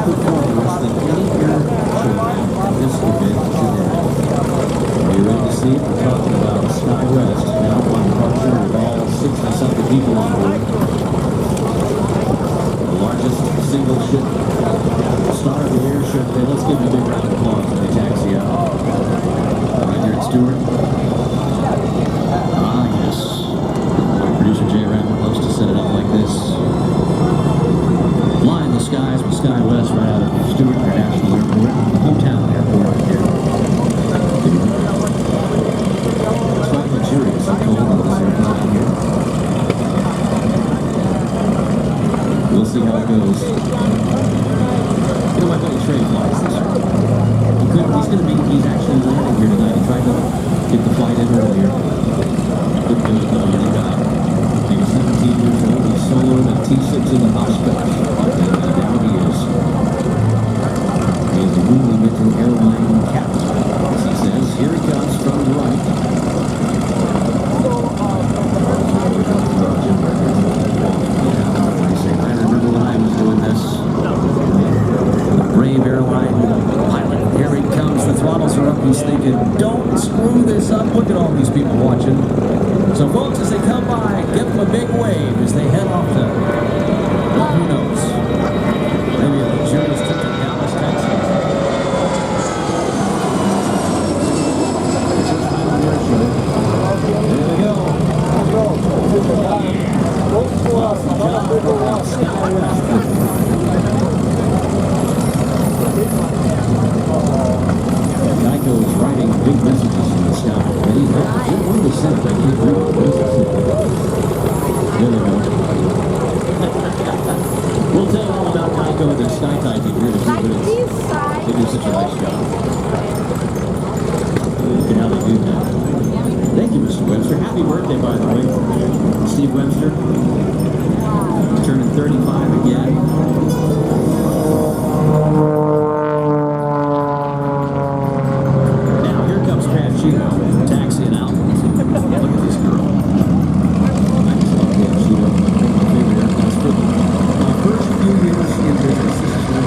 performance than any air show at this event today. Are you ready to see it? We're talking about Sky West, now on departure with all 60-something people on board. The largest single ship star of the air show today. Let's give them a big round of applause when they taxi out. Right here at Stewart. Ah, yes. Producer Jay Rabbit loves to set it up like this. Flying the skies with Sky West right out of Stewart International Airport, the hometown airport right here. It's quite luxurious and cold on this airplane here. We'll see how it goes. You know, my buddy Trey flies this year. He's actually landing here tonight. He tried to get the flight in earlier. Couldn't do it though, really got. He was 17 years old. He soloed a T6 in the hospital. And now he is. He is a Wilmington airline captain. As he says, here he comes from the right. I remember when I was doing this. Brave airline pilot. Here he comes. The throttles are up. He's thinking, don't screw this up. Look at all these people watching. So folks, as they come by, give them a big wave as they head off to, well, who knows? Maybe a luxurious trip to Dallas, Texas. This is Final Air Show. There we go. Geico is writing big messages in the sky. What do they say? I can't read it. What does it say? There they go. We'll tell you all about Geico and their sky typing here in a few minutes. They do such a nice job. Look at how they do that. Thank you, Mr. Webster. Happy birthday, by the way. Steve Webster. He's turning 35 again. Taxiing out. Look at this girl. I just love Panchito. My favorite aircraft. For my first few years in business, this is what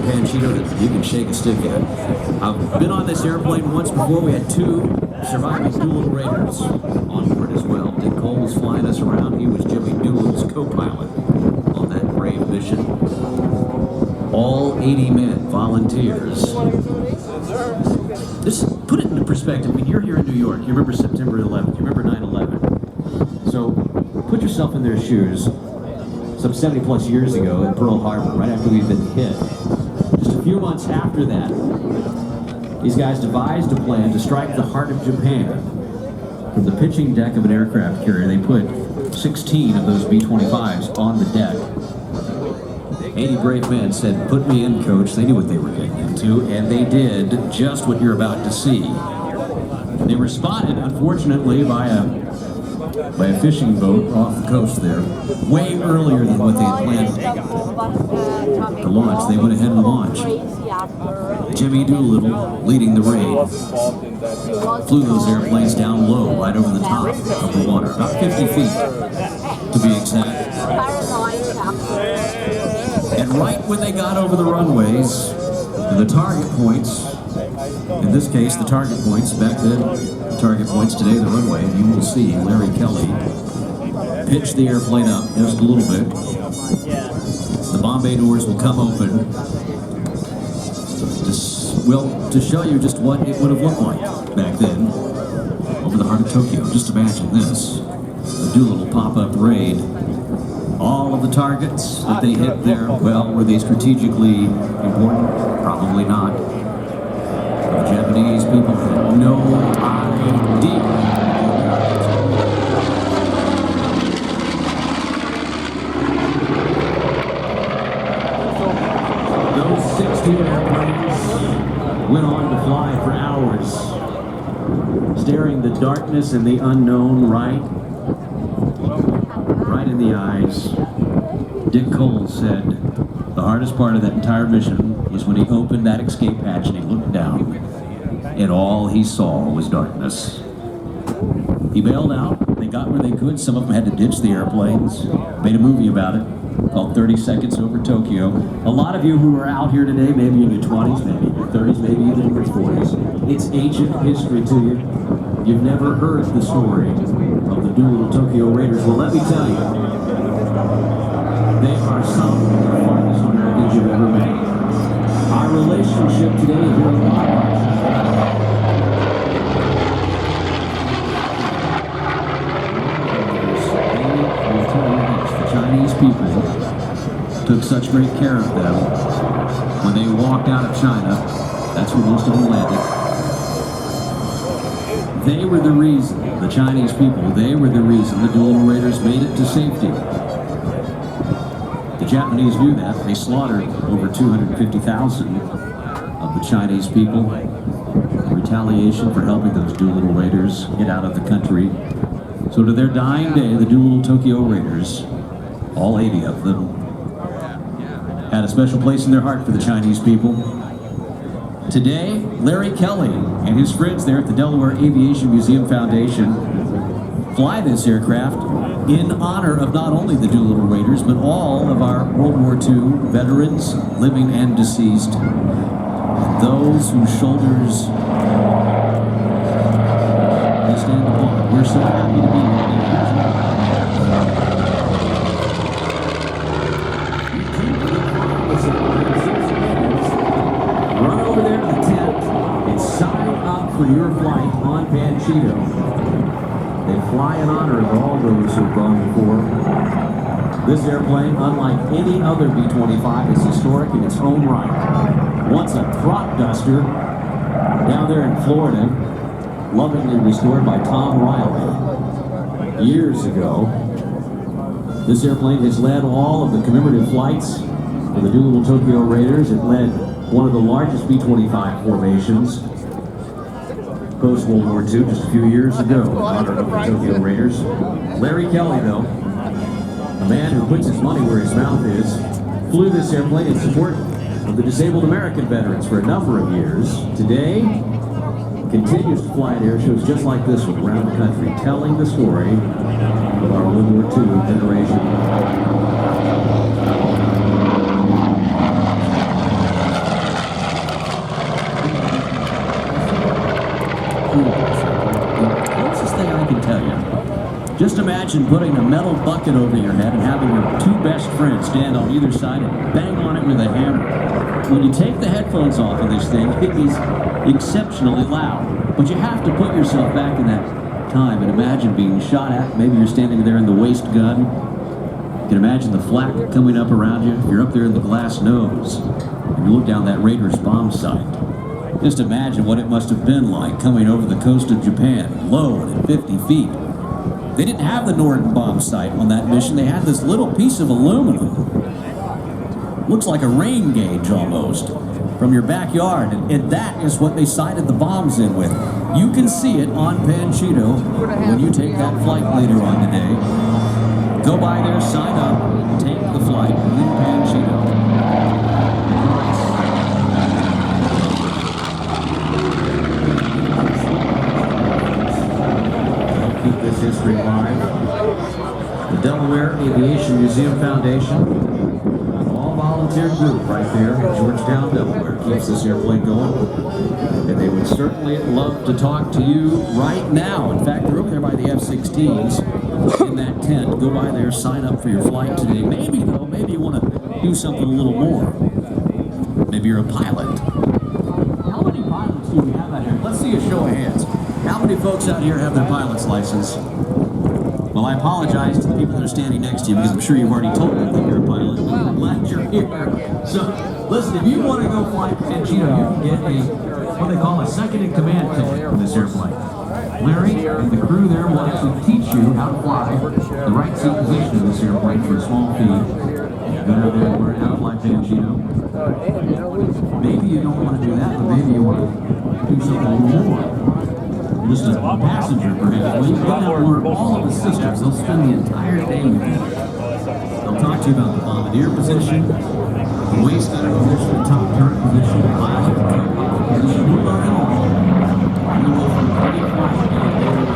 Panchito. You can shake a stick at. I've been on this airplane once before. We had two surviving Doolittle Raiders on board as well. Dick Cole was flying us around. He was Jimmy Doolittle's co-pilot on that brave mission. All 80 men, volunteers. Just put it into perspective. I mean, you're here in New York. You remember September 11th. You remember 9/11. So put yourself in their shoes. Some 70 plus years ago in Pearl Harbor, right after we'd been hit. Just a few months after that, these guys devised a plan to strike the heart of Japan. From the pitching deck of an aircraft carrier, they put 16 of those B25s on the deck. 80 brave men said, put me in, coach. They knew what they were getting into, and they did just what you're about to see. They were spotted, unfortunately, by a fishing boat off the coast there, way earlier than what they had planned to launch. They went ahead and launched. Jimmy Doolittle leading the raid flew those airplanes down low, right over the top of the water, about 50 feet to be exact. And right when they got over the runways, the target points, in this case the target points, back then the target points, today the runway, and you will see Larry Kelly pitch the airplane up just a little bit. The bomb bay doors will come open to show you just what it would have looked like back then over the heart of Tokyo. Just imagine this, the Doolittle pop-up raid. All of the targets that they hit there, well, were they strategically important? Probably not. The Japanese people had no idea. Those 16 airplanes went on to fly for hours, staring the darkness and the unknown right the eyes. Dick Cole said the hardest part of that entire mission was when he opened that escape hatch and he looked down, and all he saw was darkness. He bailed out. They got where they could. Some of them had to ditch the airplanes. Made a movie about it called 30 Seconds Over Tokyo. A lot of you who are out here today, maybe in your 20s, maybe in your 30s, maybe even in your 40s, it's ancient history to you. You've never heard the story of the Doolittle Tokyo Raiders. Well, let me tell you, they are some of the finest Americans you've ever met. Our relationship today is very large. The Chinese people took such great care of them. When they walked out of China, that's where most of them landed. They were the reason, the Chinese people, they were the reason the Doolittle Raiders made it to safety. The Japanese knew that. They slaughtered over 250,000 of the Chinese people in retaliation for helping those Doolittle Raiders get out of the country. So to their dying day, the Doolittle Tokyo Raiders, all 80 of them, had a special place in their heart for the Chinese people. Today, Larry Kelly and his friends there at the Delaware Aviation Museum Foundation fly this aircraft in honor of not only the Doolittle Raiders, but all of our World War II veterans, living and deceased, and those whose shoulders they stand upon. We're so happy to be here. Run over there to the tent and sign up for your flight on Panchito. They fly in honor of all those who have gone before. This airplane, unlike any other B25, is historic in its own right. Once a crop duster down there in Florida, lovingly restored by Tom Riley years ago. This airplane has led all of the commemorative flights for the Doolittle Tokyo Raiders. It led one of the largest B-25 formations post-World War II just a few years ago in honor of the Tokyo Raiders. Larry Kelly, though, a man who puts his money where his mouth is, flew this airplane in support of the disabled American veterans for a number of years. Today, continues to fly at air shows just like this one around the country, telling the story of our World War II generation. The closest thing I can tell you, just imagine putting a metal bucket over your head and having your two best friends stand on either side and bang on it with a hammer. When you take the headphones off of this thing, it is exceptionally loud. But you have to put yourself back in that time and imagine being shot at. Maybe you're standing there in the waist gun. You can imagine the flak coming up around you. If you're up there in the glass nose and you look down that Raiders bomb site, just imagine what it must have been like coming over the coast of Japan, low and at 50 feet. They didn't have the Norden bomb site on that mission. They had this little piece of aluminum. Looks like a rain gauge almost from your backyard, and that is what they sighted the bombs in with. You can see it on Panchito when you take that flight later on today. Go by there, sign up, take the flight in Panchito. Keep this history alive. The Delaware Aviation Museum Foundation, volunteer group right there in Georgetown, Delaware, keeps this airplane going. And they would certainly love to talk to you right now. In fact, they're over there by the F-16s in that tent. Go by there, sign up for your flight today. Maybe, though, maybe you want to do something a little more. Maybe you're a pilot. How many pilots do we have out here? Let's see a show of hands. How many folks out here have their pilot's license? Well, I apologize to the people that are standing next to you because I'm sure you've already told them that you're a pilot. I'm glad you're here. So, listen, if you want to go fly Panchito, you can get what they call a second-in-command ticket for this airplane. Larry and the crew there will actually teach you how to fly the right seat position of this airplane for a small fee. Go down there and learn how to fly Panchito. Maybe you don't want to do that, but maybe you want to do something a little more. just a passenger perhaps. Well, you put that word all of the systems. They'll spend the entire day with you. They'll talk to you about the bombardier position, the waist gunner position, the top turret position, the pilot position. We'll learn it all. You will be pretty quiet down there in the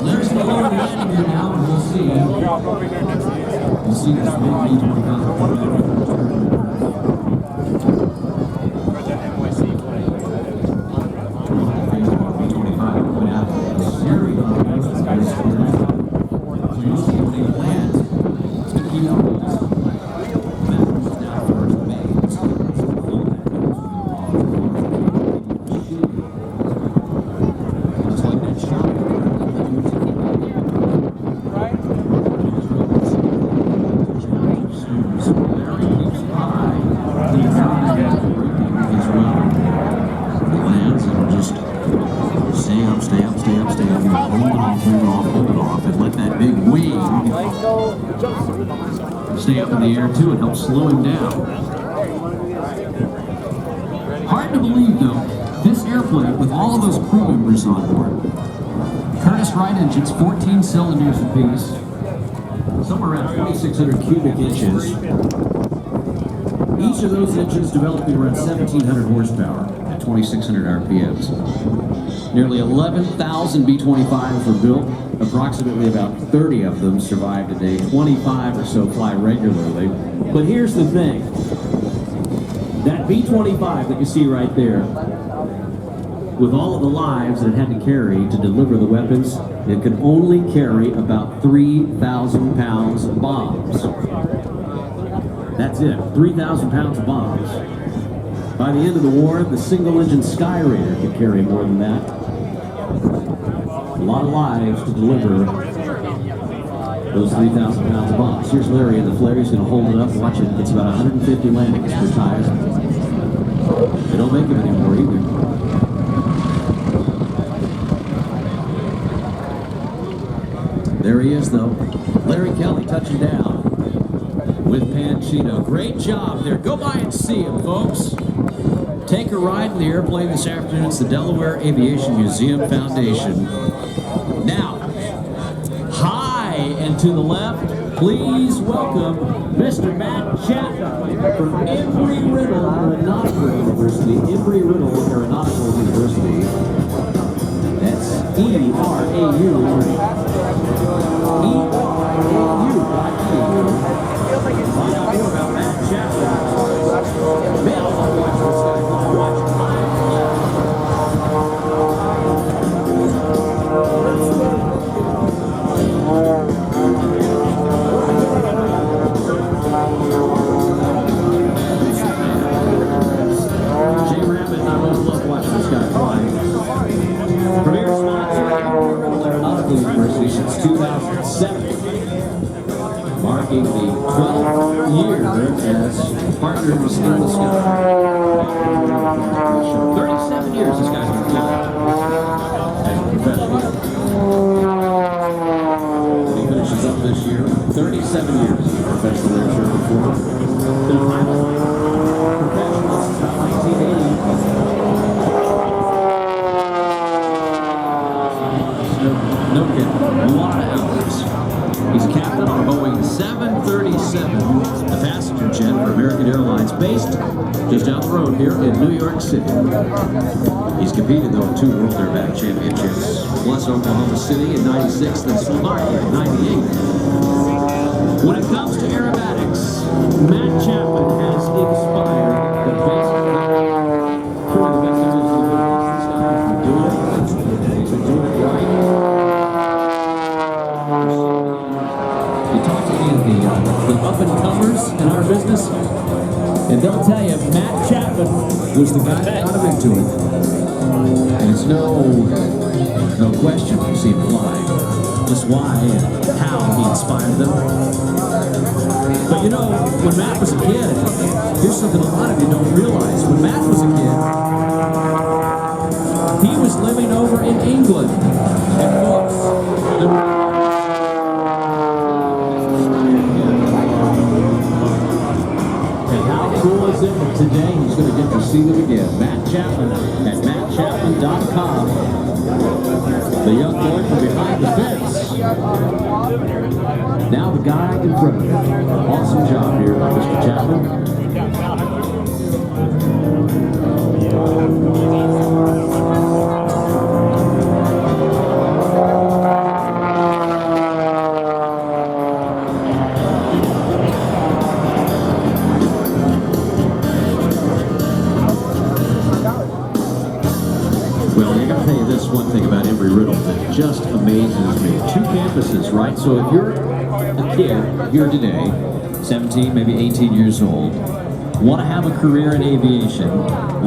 There's the lower landing here now, and we'll see. You'll see this big B25 coming out of a series of guys. So you'll see when he lands, it's going to keep out. That was down first base. Just like that shot. Stay up in the air too, it helps slow him down. Hard to believe though, this airplane with all of those crew members on board. Curtiss Wright engines, 14 cylinders apiece, somewhere around 2,600 cubic inches. Each of those engines developing around 1,700 horsepower at 2,600 RPMs. Nearly 11,000 B-25s were built. Approximately about 30 of them survive today. 25 or so fly regularly. But here's the thing. That B-25 that you see right there, with all of the lives that it had to carry to deliver the weapons, it could only carry about 3,000 pounds of bombs. That's it, 3,000 pounds of bombs. By the end of the war, the single-engine Sky Raider could carry more than that. A lot of lives to deliver those 3,000 pounds of bombs. Here's Larry in the flare. He's going to hold it up. Watch it. It's about 150 landings per tire. They don't make them anymore either. There he is, though. Larry Kelly touching down with Panchino. Great job there. Go by and see him, folks. Take a ride in the airplane this afternoon. It's the Delaware Aviation Museum Foundation. Now, high and to the left, please welcome Mr. Matt Chapman from Embry-Riddle Aeronautical University. Embry-Riddle Aeronautical University. That's E-R-A-U. E-R-A-U.edu. Find out more about Matt Chapman. Man, I'll watch this guy. Premier sponsor of Aeronautical University since 2007, marking the 12th year as partners in the sky. 37 years this guy's been flying as a professional. He finishes up this year. 37 years as a professional air show before. Been a pilot professional since about 1980. No kidding. A lot of hours. He's a captain on a Boeing 737, the passenger jet for American Airlines, based just down the road here in New York City. He's competed, though, in 2 World Airbatic Championships, plus Oklahoma City in '96, then Slovakia in '98. When it comes to aerobatics, Matt Chapman has inspired the best, truly the best of his abilities. This guy has been doing it. He's been doing it right. You talk to any of the up-and-comers in our business, and they'll tell you Matt Chapman was the guy that got him into it. And it's no question you see him fly. just why and how he inspired them. But you know, when Matt was a kid, here's something a lot of you don't realize. When Matt was a kid, he was living over in England. And folks, and how cool is it that today he's going to get to see them again? Matt Chapman at mattchapman.com. The young boy from behind the fence. Now the guy in front of him. Awesome job here by Mr. Chapman. Well, I gotta tell you this one thing about Embry-Riddle that just amazes me. 2 campuses, right? So if you're a kid here today, 17, maybe 18 years old, want to have a career in aviation,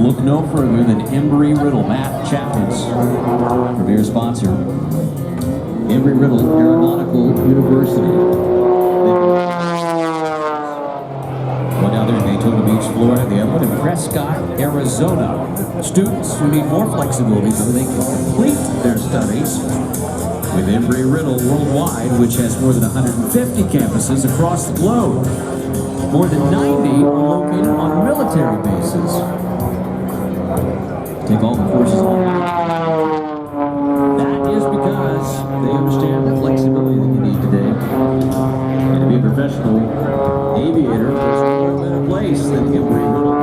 look no further than Embry-Riddle, Matt Chapman's premier sponsor. Embry-Riddle Aeronautical University. One down there in Daytona Beach, Florida, the other one in Prescott, Arizona. Students who need more flexibility so they can complete their studies with Embry-Riddle Worldwide, which has more than 150 campuses across the globe. More than 90 are located on military bases. Take all the courses online. That is because they understand the flexibility that you need today. And to be a professional aviator, there's no better place than Embry-Riddle.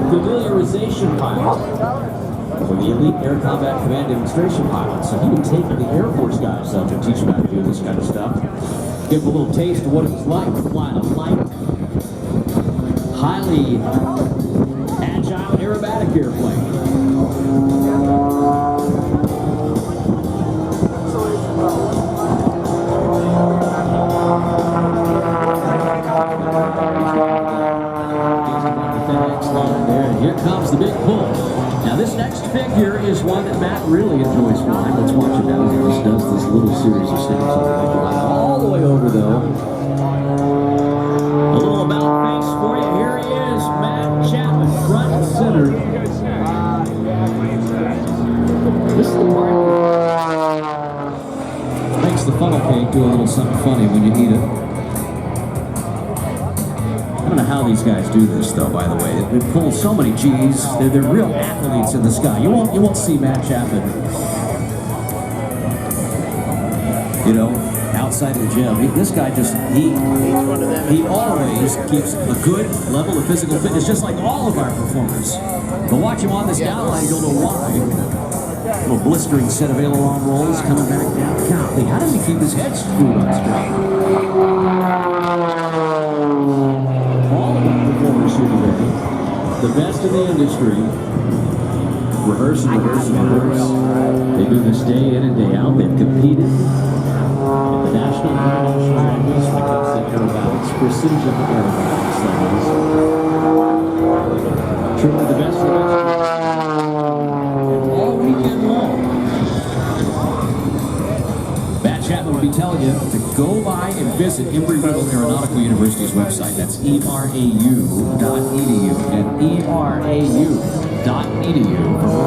Familiarization pilot for the Elite Air Combat Command Demonstration pilot. So he would take the Air Force guys up and teach them how to do this kind of stuff. Give them a little taste of what it was like to fly a light, highly agile aerobatic airplane. Here comes the big pull. Now this next figure is one that Matt really enjoys flying. Let's watch it now as he just does this little series of snaps all the way over though. A little about face for you. Here he is, Matt Chapman, front and center. This is the part that makes the funnel cake do a little something funny when you eat it. I don't know how these guys do this, though. By the way, they pull so many G's. They're real athletes in the sky. You won't see Matt Chapman, you know, outside of the gym. This guy he always keeps a good level of physical fitness, just like all of our performers. But watch him on this downline, you'll know why. A little blistering set of aileron rolls coming back down. Golly, how does he keep his head screwed on straight? Today, the best in the industry, rehearse and rehearse and rehearse. They do this day in and day out. They've competed in the national and international levels when it comes to aerobatics, precision aerobatics levels. Truly the best of the best. And all weekend long. Matt Chapman will be telling you to go by and visit Embry-Riddle Aeronautical University's website. That's erau.edu and erau.edu for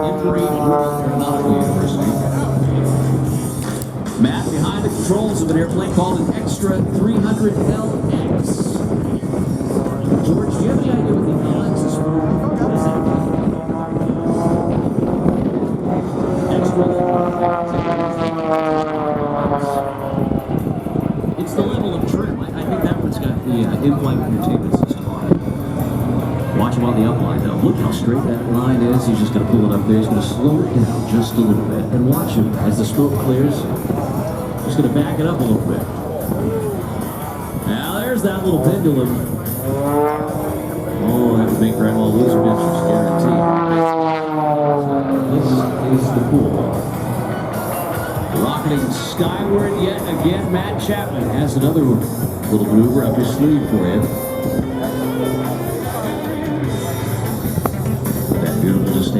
Embry-Riddle Aeronautical University. Matt behind the controls of an airplane called an Extra 300LX. George, do you have any idea what the LX is for? What is that? Extra. It's the level of trim. I think that one's got the in-flight entertainment system on it. Watch him on the upline though. Look how straight that line is. He's just going to pull it up there. He's going to slow it down just a little bit. And watch him as the smoke clears. He's going to back it up a little bit. Now there's that little pendulum. Oh, that would make Grandma lose her pictures, guaranteed. This is the pool. Rocketing skyward yet again. Matt Chapman has another little maneuver up his sleeve for you. That beautiful distinction.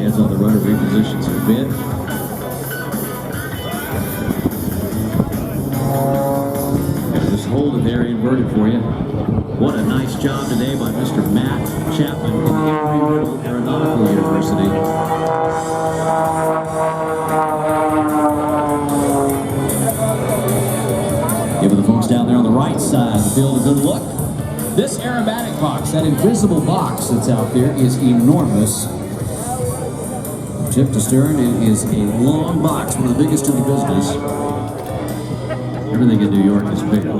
by Mr. Matt Chapman in Embry-Riddle Aeronautical University. Giving the folks down there on the right side of the field a good look. This aerobatic box, that invisible box that's out there, is enormous. Tip to stern, it is a long box, one of the biggest in the business. Everything in New York is bigger.